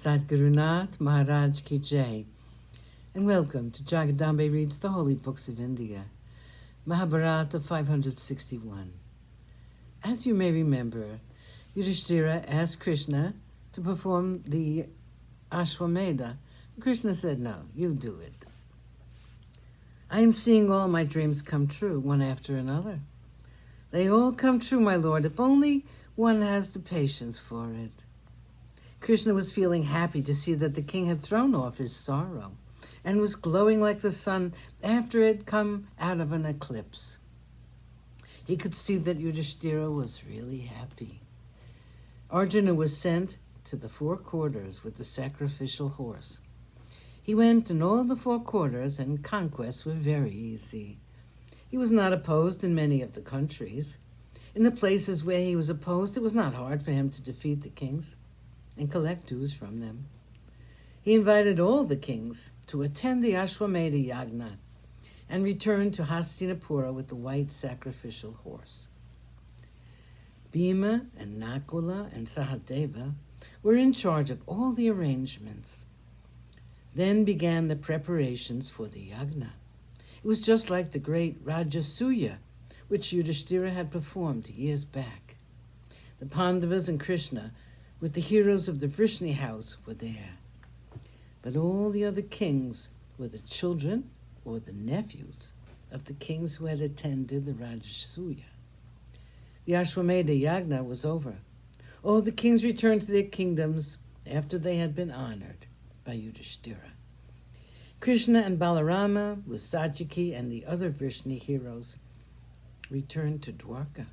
Satgurunath Maharaj Ki Jai, and welcome to Jagadambe Reads the Holy Books of India, Mahabharata561. As you may remember, Yudhishthira asked Krishna to perform the Ashwamedha. Krishna said, "No, you do it. I am seeing all my dreams come true, one after another. They all come true, my lord, if only one has the patience for it." Krishna was feeling happy to see that the king had thrown off his sorrow and was glowing like the sun after it had come out of an eclipse. He could see that Yudhishthira was really happy. Arjuna was sent to the 4 quarters with the sacrificial horse. He went in all the 4 quarters, and conquests were very easy. He was not opposed in many of the countries. In the places where he was opposed, it was not hard for him to defeat the kings and collect dues from them. He invited all the kings to attend the Ashwamedha Yagna and returned to Hastinapura with the white sacrificial horse. Bhima and Nakula and Sahadeva were in charge of all the arrangements. Then began the preparations for the Yagna. It was just like the great Rajasuya, which Yudhishthira had performed years back. The Pandavas and Krishna, with the heroes of the Vrishni house, were there. But all the other kings were the children or the nephews of the kings who had attended the Rajasuya. The Ashwamedha Yagna was over. All the kings returned to their kingdoms after they had been honored by Yudhishthira. Krishna and Balarama, with Satyaki and the other Vrishni heroes, returned to Dwarka.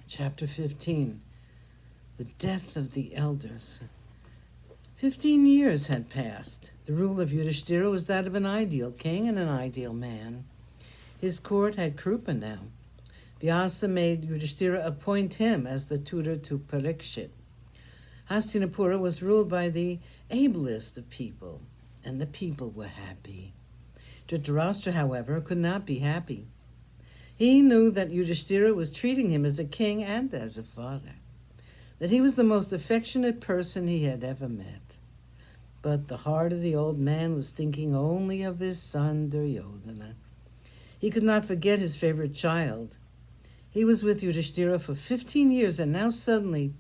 Chapter 15, the death of the elders. 15 years had passed. The rule of Yudhishthira was that of an ideal king and an ideal man. His court had Krupa now. Vyasa made Yudhishthira appoint him as the tutor to Parikshit. Hastinapura was ruled by the ablest of people, and the people were happy. Dhritarashtra, however, could not be happy. He knew that Yudhishthira was treating him as a king and as a father, that he was the most affectionate person he had ever met. But the heart of the old man was thinking only of his son Duryodhana. He could not forget his favorite child. He was with Yudhishthira for 15 years, and now suddenly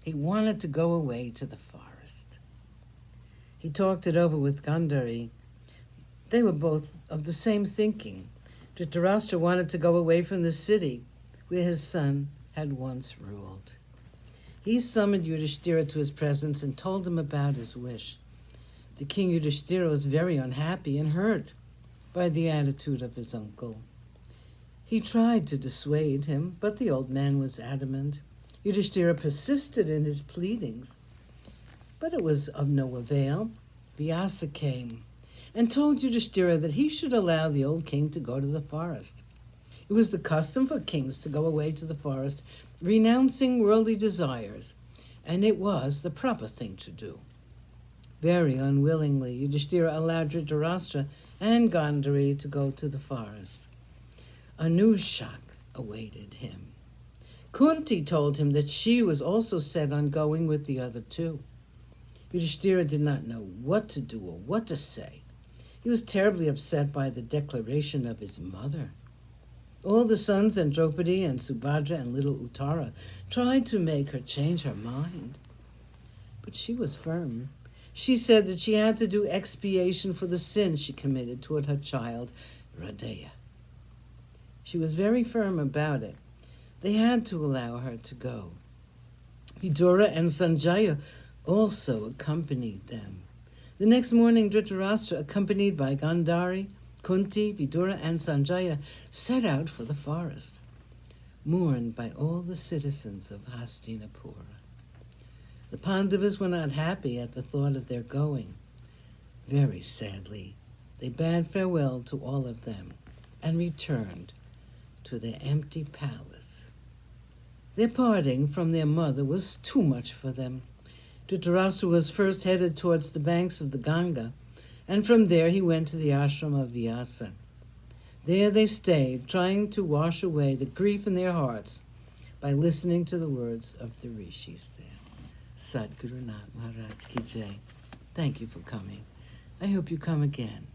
he wanted to go away to the forest. He talked it over with Gandhari. They were both of the same thinking. Dhritarashtra wanted to go away from the city where his son had once ruled. He summoned Yudhishthira to his presence and told him about his wish. The king Yudhishthira was very unhappy and hurt by the attitude of his uncle. He tried to dissuade him, but the old man was adamant. Yudhishthira persisted in his pleadings, but it was of no avail. Vyasa came and told Yudhishthira that he should allow the old king to go to the forest. It was the custom for kings to go away to the forest, renouncing worldly desires, and it was the proper thing to do. Very unwillingly, Yudhishthira allowed Dhritarashtra and Gandhari to go to the forest. A new shock awaited him. Kunti told him that she was also set on going with the other 2. Yudhishthira did not know what to do or what to say. He was terribly upset by the declaration of his mother. All the sons and Draupadi and Subhadra and little Uttara tried to make her change her mind. But she was firm. She said that she had to do expiation for the sin she committed toward her child, Radeya. She was very firm about it. They had to allow her to go. Vidura and Sanjaya also accompanied them. The next morning, Dhritarashtra, accompanied by Gandhari, Kunti, Vidura, and Sanjaya, set out for the forest, mourned by all the citizens of Hastinapura. The Pandavas were not happy at the thought of their going. Very sadly, they bade farewell to all of them and returned to their empty palace. Their parting from their mother was too much for them. Dhritarashtra was first headed towards the banks of the Ganga, and from there he went to the ashram of Vyasa. There they stayed, trying to wash away the grief in their hearts by listening to the words of the rishis there. Sadhguru Nath Maharaj Ki Jai. Thank you for coming. I hope you come again.